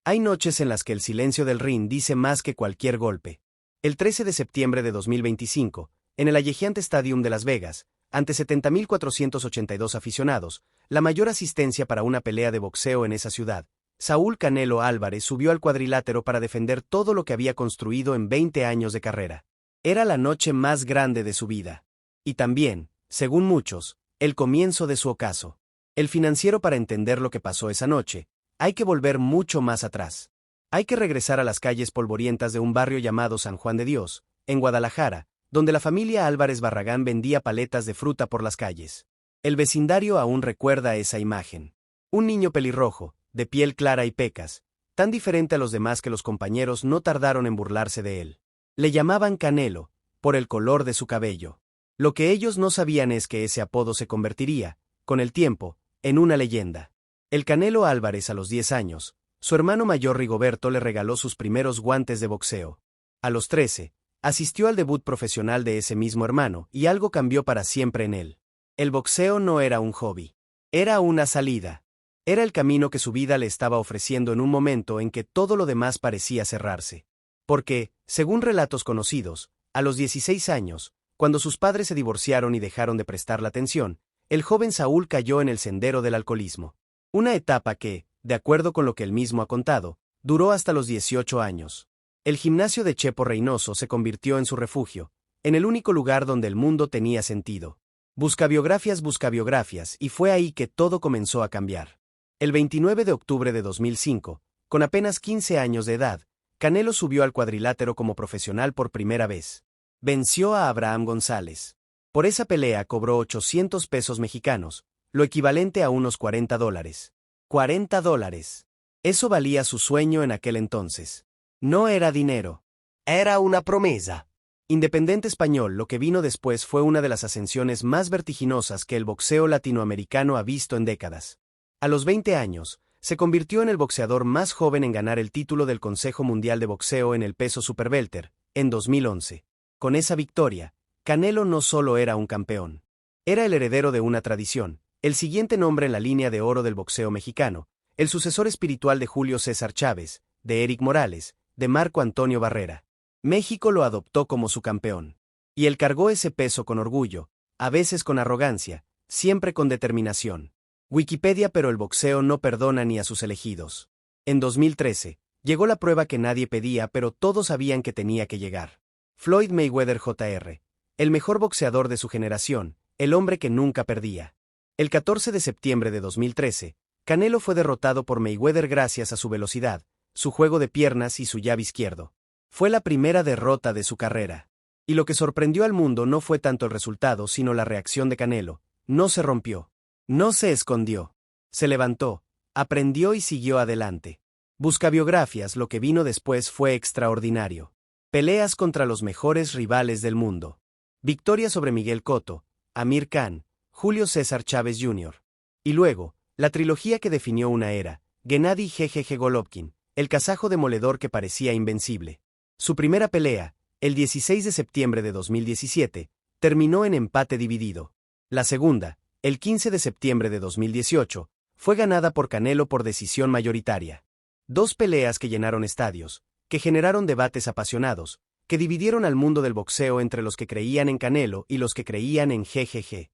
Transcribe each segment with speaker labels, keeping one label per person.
Speaker 1: Hay noches en las que el silencio del ring dice más que cualquier golpe. El 13 de septiembre de 2025, en el Allegiant Stadium de Las Vegas, ante 70.482 aficionados, la mayor asistencia para una pelea de boxeo en esa ciudad, Saúl Canelo Álvarez subió al cuadrilátero para defender todo lo que había construido en 20 años de carrera. Era la noche más grande de su vida. Y también, según muchos, el comienzo de su ocaso. El financiero para entender lo que pasó esa noche, hay que volver mucho más atrás. Hay que regresar a las calles polvorientas de un barrio llamado San Juan de Dios, en Guadalajara, donde la familia Álvarez Barragán vendía paletas de fruta por las calles. El vecindario aún recuerda esa imagen. Un niño pelirrojo, de piel clara y pecas, tan diferente a los demás que los compañeros no tardaron en burlarse de él. Le llamaban Canelo, por el color de su cabello. Lo que ellos no sabían es que ese apodo se convertiría, con el tiempo, en una leyenda. El Canelo Álvarez a los 10 años, su hermano mayor Rigoberto le regaló sus primeros guantes de boxeo. A los 13, asistió al debut profesional de ese mismo hermano y algo cambió para siempre en él. El boxeo no era un hobby. Era una salida. Era el camino que su vida le estaba ofreciendo en un momento en que todo lo demás parecía cerrarse. Porque, según relatos conocidos, a los 16 años, cuando sus padres se divorciaron y dejaron de prestarle atención, el joven Saúl cayó en el sendero del alcoholismo. Una etapa que, de acuerdo con lo que él mismo ha contado, duró hasta los 18 años. El gimnasio de Chepo Reynoso se convirtió en su refugio, en el único lugar donde el mundo tenía sentido. Busca biografías, y fue ahí que todo comenzó a cambiar. El 29 de octubre de 2005, con apenas 15 años de edad, Canelo subió al cuadrilátero como profesional por primera vez. Venció a Abraham González. Por esa pelea cobró 800 pesos mexicanos, lo equivalente a unos $40. $40. Eso valía su sueño en aquel entonces. No era dinero. Era una promesa. Independiente Español, lo que vino después fue una de las ascensiones más vertiginosas que el boxeo latinoamericano ha visto en décadas. A los 20 años, se convirtió en el boxeador más joven en ganar el título del Consejo Mundial de Boxeo en el peso superwelter, en 2011. Con esa victoria, Canelo no solo era un campeón. Era el heredero de una tradición, el siguiente nombre en la línea de oro del boxeo mexicano, el sucesor espiritual de Julio César Chávez, de Eric Morales, de Marco Antonio Barrera. México lo adoptó como su campeón. Y él cargó ese peso con orgullo, a veces con arrogancia, siempre con determinación. Wikipedia. Pero el boxeo no perdona ni a sus elegidos. En 2013, llegó la prueba que nadie pedía pero todos sabían que tenía que llegar. Floyd Mayweather Jr., el mejor boxeador de su generación, el hombre que nunca perdía. El 14 de septiembre de 2013, Canelo fue derrotado por Mayweather gracias a su velocidad, su juego de piernas y su jab izquierdo. Fue la primera derrota de su carrera. Y lo que sorprendió al mundo no fue tanto el resultado sino la reacción de Canelo. No se rompió. No se escondió. Se levantó, aprendió y siguió adelante. Busca biografías. Lo que vino después fue extraordinario. Peleas contra los mejores rivales del mundo. Victoria sobre Miguel Cotto, Amir Khan, Julio César Chávez Jr. Y luego, la trilogía que definió una era, Gennady GGG Golovkin, el kazajo demoledor que parecía invencible. Su primera pelea, el 16 de septiembre de 2017, terminó en empate dividido. La segunda, el 15 de septiembre de 2018, fue ganada por Canelo por decisión mayoritaria. Dos peleas que llenaron estadios, que generaron debates apasionados, que dividieron al mundo del boxeo entre los que creían en Canelo y los que creían en GGG.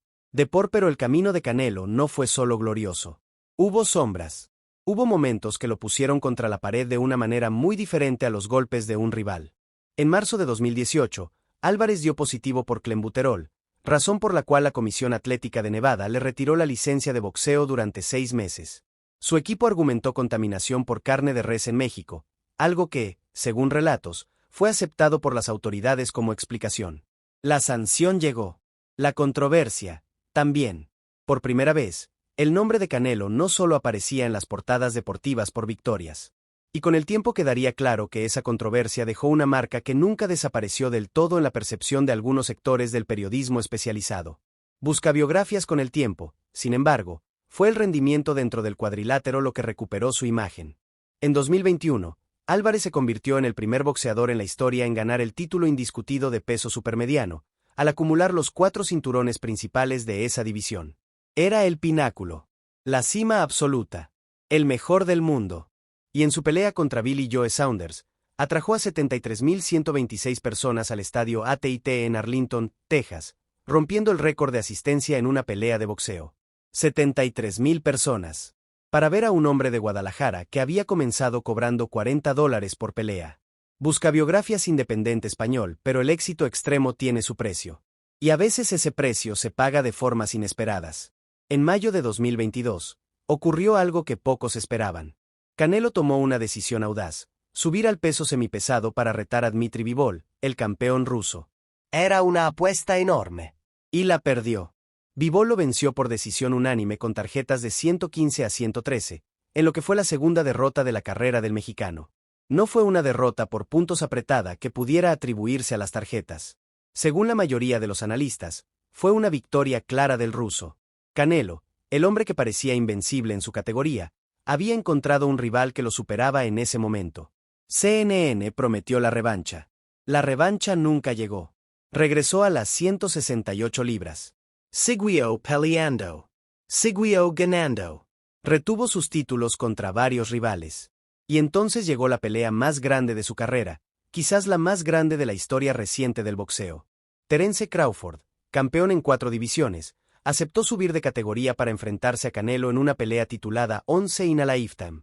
Speaker 1: Pero el camino de Canelo no fue solo glorioso. Hubo sombras. Hubo momentos que lo pusieron contra la pared de una manera muy diferente a los golpes de un rival. En marzo de 2018, Álvarez dio positivo por clenbuterol, razón por la cual la Comisión Atlética de Nevada le retiró la licencia de boxeo durante 6 meses. Su equipo argumentó contaminación por carne de res en México, algo que, según relatos, fue aceptado por las autoridades como explicación. La sanción llegó. La controversia, también. Por primera vez, el nombre de Canelo no solo aparecía en las portadas deportivas por victorias. Y con el tiempo quedaría claro que esa controversia dejó una marca que nunca desapareció del todo en la percepción de algunos sectores del periodismo especializado. Busca biografías. Con el tiempo, sin embargo, fue el rendimiento dentro del cuadrilátero lo que recuperó su imagen. En 2021, Álvarez se convirtió en el primer boxeador en la historia en ganar el título indiscutido de peso supermediano, al acumular los 4 cinturones principales de esa división. Era el pináculo, la cima absoluta, el mejor del mundo. y en su pelea contra Billy Joe Saunders, atrajo a 73.126 personas al estadio AT&T en Arlington, Texas, rompiendo el récord de asistencia en una pelea de boxeo. 73.000 personas. Para ver a un hombre de Guadalajara que había comenzado cobrando $40 por pelea. Busca Biografías Independiente Español, pero el éxito extremo tiene su precio. Y a veces ese precio se paga de formas inesperadas. En mayo de 2022, ocurrió algo que pocos esperaban. Canelo tomó una decisión audaz: subir al peso semipesado para retar a Dmitry Bivol, el campeón ruso.
Speaker 2: Era una apuesta enorme.
Speaker 1: Y la perdió. Bivol lo venció por decisión unánime con tarjetas de 115-113, en lo que fue la segunda derrota de la carrera del mexicano. No fue una derrota por puntos apretada que pudiera atribuirse a las tarjetas. Según la mayoría de los analistas, fue una victoria clara del ruso. Canelo, el hombre que parecía invencible en su categoría, había encontrado un rival que lo superaba en ese momento. CNN prometió la revancha. La revancha nunca llegó. Regresó a las 168 libras. Siguió peleando. Siguió ganando. Retuvo sus títulos contra varios rivales. Y entonces llegó la pelea más grande de su carrera, quizás la más grande de la historia reciente del boxeo. Terence Crawford, campeón en 4 divisiones, aceptó subir de categoría para enfrentarse a Canelo en una pelea titulada Once in a Lifetime.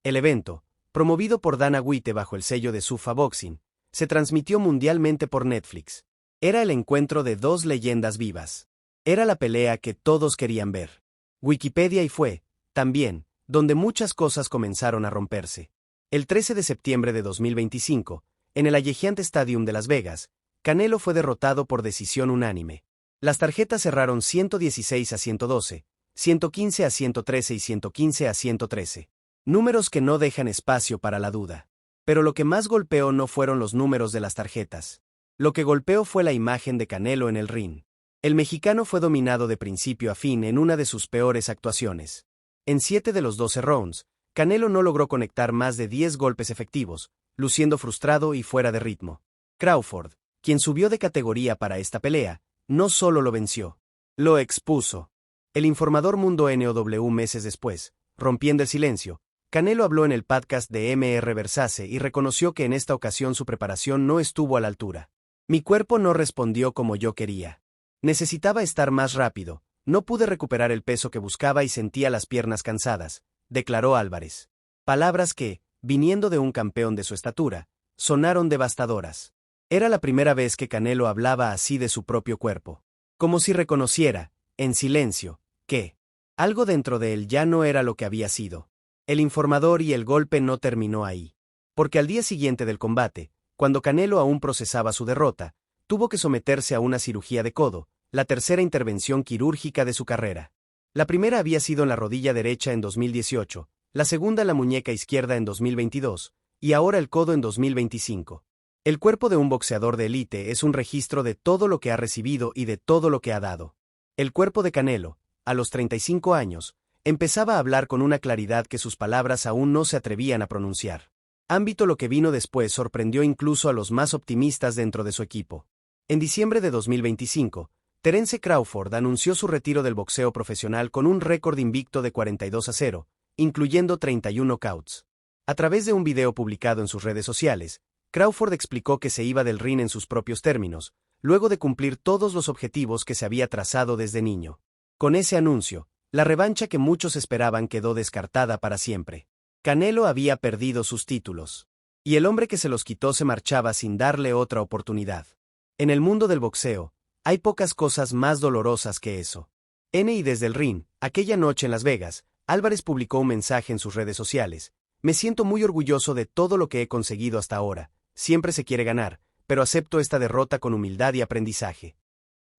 Speaker 1: El evento, promovido por Dana White bajo el sello de Zuffa Boxing, se transmitió mundialmente por Netflix. Era el encuentro de dos leyendas vivas. Era la pelea que todos querían ver. Wikipedia y fue, también, donde muchas cosas comenzaron a romperse. El 13 de septiembre de 2025, en el Allegiant Stadium de Las Vegas, Canelo fue derrotado por decisión unánime. Las tarjetas cerraron 116-112, 115-113 y 115-113. Números que no dejan espacio para la duda. Pero lo que más golpeó no fueron los números de las tarjetas. Lo que golpeó fue la imagen de Canelo en el ring. El mexicano fue dominado de principio a fin en una de sus peores actuaciones. En 7 de los 12 rounds, Canelo no logró conectar más de 10 golpes efectivos, luciendo frustrado y fuera de ritmo. Crawford, quien subió de categoría para esta pelea, no solo lo venció, lo expuso. El informador Mundo NOW meses después, rompiendo el silencio, Canelo habló en el podcast de MR Versace y reconoció que en esta ocasión su preparación no estuvo a la altura. Mi cuerpo no respondió como yo quería. Necesitaba estar más rápido, no pude recuperar el peso que buscaba y sentía las piernas cansadas, declaró Álvarez. Palabras que, viniendo de un campeón de su estatura, sonaron devastadoras. Era la primera vez que Canelo hablaba así de su propio cuerpo. Como si reconociera, en silencio, que algo dentro de él ya no era lo que había sido. El informador y el golpe no terminó ahí. Porque al día siguiente del combate, cuando Canelo aún procesaba su derrota, tuvo que someterse a una cirugía de codo, la tercera intervención quirúrgica de su carrera. La primera había sido en la rodilla derecha en 2018, la segunda en la muñeca izquierda en 2022, y ahora el codo en 2025. El cuerpo de un boxeador de élite es un registro de todo lo que ha recibido y de todo lo que ha dado. El cuerpo de Canelo, a los 35 años, empezaba a hablar con una claridad que sus palabras aún no se atrevían a pronunciar. Ámbito lo que vino después sorprendió incluso a los más optimistas dentro de su equipo. En diciembre de 2025, Terence Crawford anunció su retiro del boxeo profesional con un récord invicto de 42-0, incluyendo 31 knockouts. A través de un video publicado en sus redes sociales, Crawford explicó que se iba del ring en sus propios términos, luego de cumplir todos los objetivos que se había trazado desde niño. Con ese anuncio, la revancha que muchos esperaban quedó descartada para siempre. Canelo había perdido sus títulos. Y el hombre que se los quitó se marchaba sin darle otra oportunidad. En el mundo del boxeo, hay pocas cosas más dolorosas que eso. Y desde el ring, aquella noche en Las Vegas, Álvarez publicó un mensaje en sus redes sociales. Me siento muy orgulloso de todo lo que he conseguido hasta ahora. Siempre se quiere ganar, pero acepto esta derrota con humildad y aprendizaje.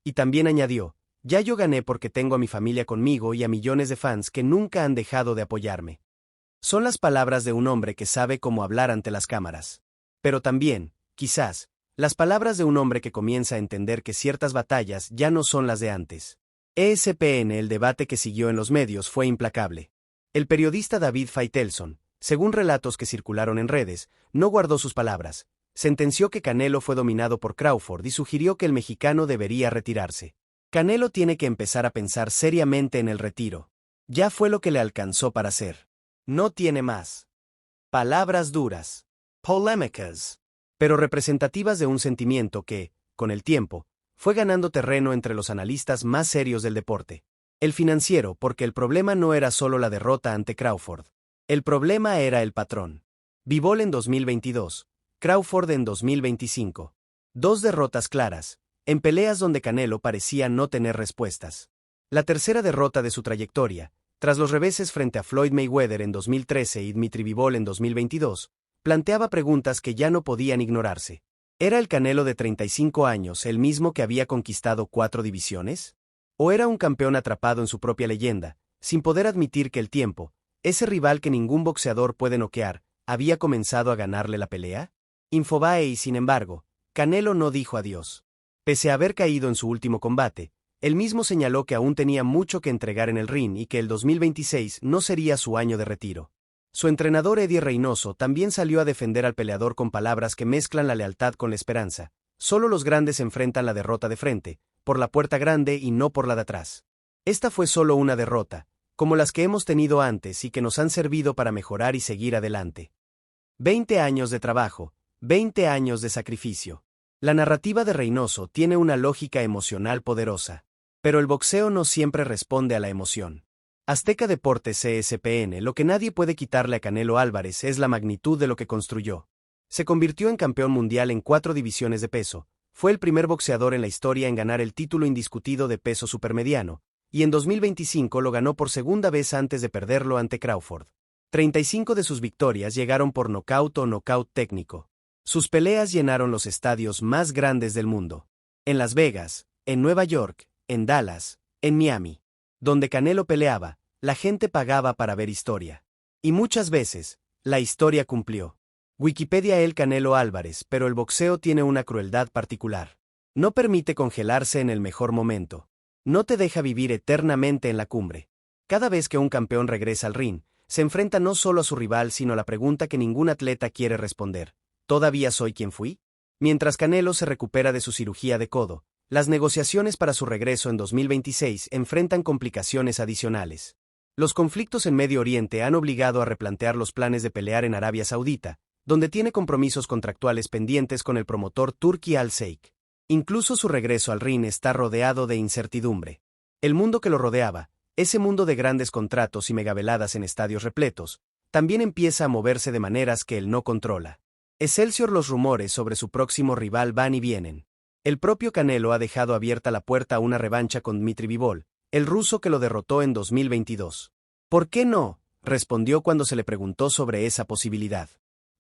Speaker 1: Y también añadió, ya yo gané porque tengo a mi familia conmigo y a millones de fans que nunca han dejado de apoyarme. Son las palabras de un hombre que sabe cómo hablar ante las cámaras. Pero también, quizás, las palabras de un hombre que comienza a entender que ciertas batallas ya no son las de antes. El debate que siguió en los medios fue implacable. El periodista David Faitelson, según relatos que circularon en redes, no guardó sus palabras. Sentenció que Canelo fue dominado por Crawford y sugirió que el mexicano debería retirarse. Canelo tiene que empezar a pensar seriamente en el retiro. Ya fue lo que le alcanzó para hacer. No tiene más. Palabras duras. Polémicas. Pero representativas de un sentimiento que, con el tiempo, fue ganando terreno entre los analistas más serios del deporte. El financiero, porque el problema no era solo la derrota ante Crawford. El problema era el patrón. Bivol en 2022, Crawford en 2025. Dos derrotas claras, en peleas donde Canelo parecía no tener respuestas. La tercera derrota de su trayectoria, tras los reveses frente a Floyd Mayweather en 2013 y Dmitry Bivol en 2022, planteaba preguntas que ya no podían ignorarse. ¿Era el Canelo de 35 años el mismo que había conquistado 4 divisiones? ¿O era un campeón atrapado en su propia leyenda, sin poder admitir que el tiempo, ese rival que ningún boxeador puede noquear, había comenzado a ganarle la pelea? Infobae y sin embargo, Canelo no dijo adiós. Pese a haber caído en su último combate, él mismo señaló que aún tenía mucho que entregar en el ring y que el 2026 no sería su año de retiro. Su entrenador Eddie Reynoso también salió a defender al peleador con palabras que mezclan la lealtad con la esperanza. Solo los grandes enfrentan la derrota de frente, por la puerta grande y no por la de atrás. Esta fue solo una derrota, como las que hemos tenido antes y que nos han servido para mejorar y seguir adelante. 20 años de trabajo, 20 años de sacrificio. La narrativa de Reynoso tiene una lógica emocional poderosa. Pero el boxeo no siempre responde a la emoción. Azteca Deportes ESPN. Lo que nadie puede quitarle a Canelo Álvarez es la magnitud de lo que construyó. Se convirtió en campeón mundial en 4 divisiones de peso, fue el primer boxeador en la historia en ganar el título indiscutido de peso supermediano, y en 2025 lo ganó por segunda vez antes de perderlo ante Crawford. 35 de sus victorias llegaron por nocaut o nocaut técnico. Sus peleas llenaron los estadios más grandes del mundo. En Las Vegas, en Nueva York, en Dallas, en Miami. Donde Canelo peleaba, la gente pagaba para ver historia. Y muchas veces, la historia cumplió. Wikipedia. El Canelo Álvarez, pero el boxeo tiene una crueldad particular. No permite congelarse en el mejor momento. No te deja vivir eternamente en la cumbre. Cada vez que un campeón regresa al ring, se enfrenta no solo a su rival sino a la pregunta que ningún atleta quiere responder. ¿Todavía soy quien fui? Mientras Canelo se recupera de su cirugía de codo, las negociaciones para su regreso en 2026 enfrentan complicaciones adicionales. Los conflictos en Medio Oriente han obligado a replantear los planes de pelear en Arabia Saudita, donde tiene compromisos contractuales pendientes con el promotor Turki Al-Sheikh. Incluso su regreso al ring está rodeado de incertidumbre. El mundo que lo rodeaba, ese mundo de grandes contratos y megaveladas en estadios repletos, también empieza a moverse de maneras que él no controla. Excelsior. Los rumores sobre su próximo rival van y vienen. El propio Canelo ha dejado abierta la puerta a una revancha con Dmitry Bivol, el ruso que lo derrotó en 2022. ¿Por qué no?, respondió cuando se le preguntó sobre esa posibilidad.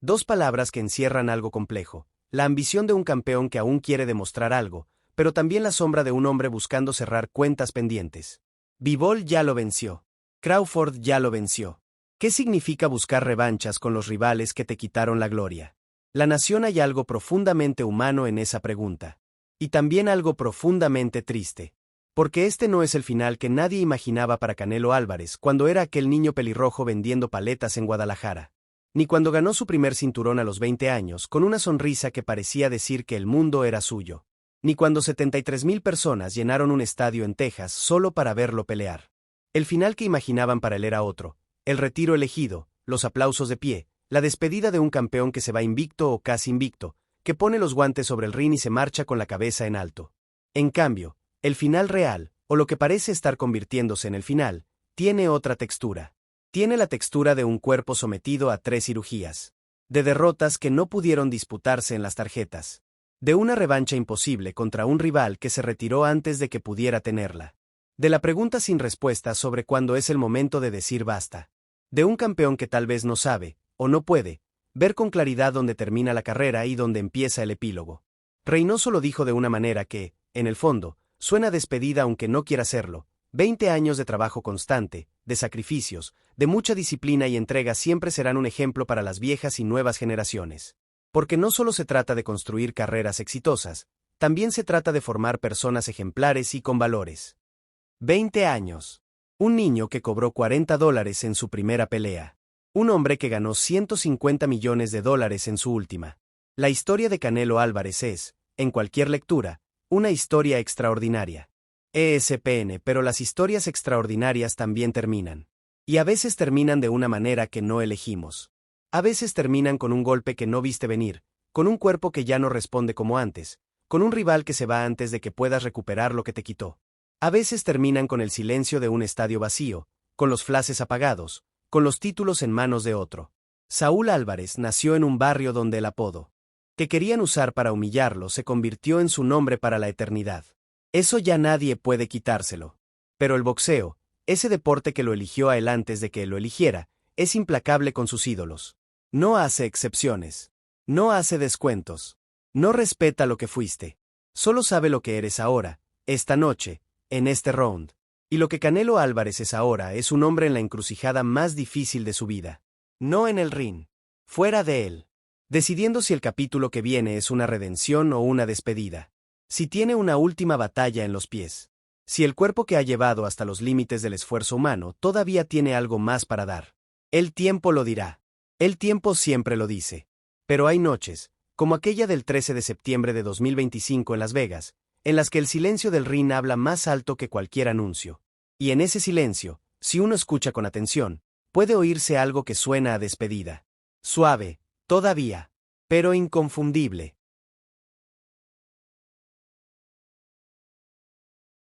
Speaker 1: Dos palabras que encierran algo complejo: la ambición de un campeón que aún quiere demostrar algo, pero también la sombra de un hombre buscando cerrar cuentas pendientes. Bivol ya lo venció. Crawford ya lo venció. ¿Qué significa buscar revanchas con los rivales que te quitaron la gloria? La nación. Hay algo profundamente humano en esa pregunta. Y también algo profundamente triste. Porque este no es el final que nadie imaginaba para Canelo Álvarez cuando era aquel niño pelirrojo vendiendo paletas en Guadalajara. Ni cuando ganó su primer cinturón a los 20 años con una sonrisa que parecía decir que el mundo era suyo. Ni cuando 73,000 personas llenaron un estadio en Texas solo para verlo pelear. El final que imaginaban para él era otro: el retiro elegido, los aplausos de pie, la despedida de un campeón que se va invicto o casi invicto, que pone los guantes sobre el ring y se marcha con la cabeza en alto. En cambio, el final real, o lo que parece estar convirtiéndose en el final, tiene otra textura. Tiene la textura de un cuerpo sometido a 3 cirugías. De derrotas que no pudieron disputarse en las tarjetas. De una revancha imposible contra un rival que se retiró antes de que pudiera tenerla. De la pregunta sin respuesta sobre cuándo es el momento de decir basta. De un campeón que tal vez no sabe, o no puede, ver con claridad dónde termina la carrera y dónde empieza el epílogo. Reynoso lo dijo de una manera que, en el fondo, suena despedida aunque no quiera serlo. 20 años de trabajo constante, de sacrificios, de mucha disciplina y entrega siempre serán un ejemplo para las viejas y nuevas generaciones. Porque no solo se trata de construir carreras exitosas, también se trata de formar personas ejemplares y con valores. 20 años. Un niño que cobró $40 en su primera pelea. Un hombre que ganó $150 millones en su última. La historia de Canelo Álvarez es, en cualquier lectura, una historia extraordinaria. ESPN. Pero las historias extraordinarias también terminan. Y a veces terminan de una manera que no elegimos. A veces terminan con un golpe que no viste venir, con un cuerpo que ya no responde como antes, con un rival que se va antes de que puedas recuperar lo que te quitó. A veces terminan con el silencio de un estadio vacío, con los flashes apagados, con los títulos en manos de otro. Saúl Álvarez nació en un barrio donde el apodo que querían usar para humillarlo se convirtió en su nombre para la eternidad. Eso ya nadie puede quitárselo. Pero el boxeo, ese deporte que lo eligió a él antes de que él lo eligiera, es implacable con sus ídolos. No hace excepciones. No hace descuentos. No respeta lo que fuiste. Solo sabe lo que eres ahora, esta noche, en este round. Y lo que Canelo Álvarez es ahora es un hombre en la encrucijada más difícil de su vida. No en el ring. Fuera de él. Decidiendo si el capítulo que viene es una redención o una despedida. Si tiene una última batalla en los pies. Si el cuerpo que ha llevado hasta los límites del esfuerzo humano todavía tiene algo más para dar. El tiempo lo dirá. El tiempo siempre lo dice. Pero hay noches, como aquella del 13 de septiembre de 2025 en Las Vegas, en las que el silencio del ring habla más alto que cualquier anuncio. Y en ese silencio, si uno escucha con atención, puede oírse algo que suena a despedida. Suave, todavía, pero inconfundible.